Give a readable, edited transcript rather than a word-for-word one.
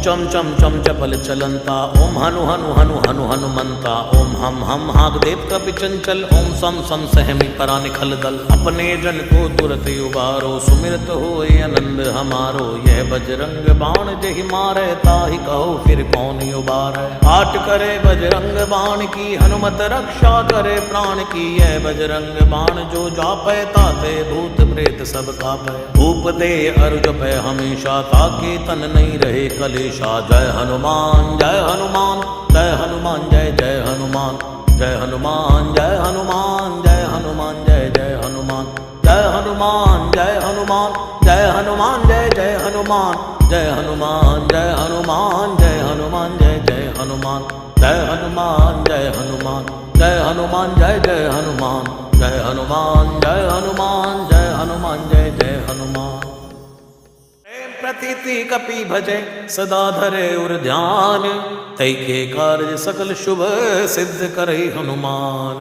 चम चम चम चपल चलंता, ओम हनु हनु हनु हनु हनुमंता, ओम हम हाग देव कपि चंचल, ओम सम सम सहमी परा निखल दल। अपने जन को तुरत उबारो, सुमिरत होए आनंद हमारो। यह बजरंग बाण जहि मारे, ताहि कहो फिर कौन उबारे। आट करे बजरंग बाण की, हनुमत रक्षा करे प्राण की। यह बजरंग बाण जो जापै, ताते भूत प्रेत सब कापै। भूप दे अरु जपै हमेशा, ताके तन नहीं रहे कलेशा। जय हनुमान जय हनुमान, जय हनुमान जय जय हनुमान। जय हनुमान जय हनुमान, जय हनुमान जय जय हनुमान। जय हनुमान जय हनुमान, जय हनुमान जय जय हनुमान। जय हनुमान जय हनुमान, जय हनुमान जय जय हनुमान। जय हनुमान जय हनुमान, जय हनुमान जय जय हनुमान। जय हनुमान जय हनुमान, जय हनुमान जय जय हनुमान। प्रतीति कपि भजे सदा धरे उर ध्यान, तै के कार्य सकल शुभ सिद्ध करे हनुमान।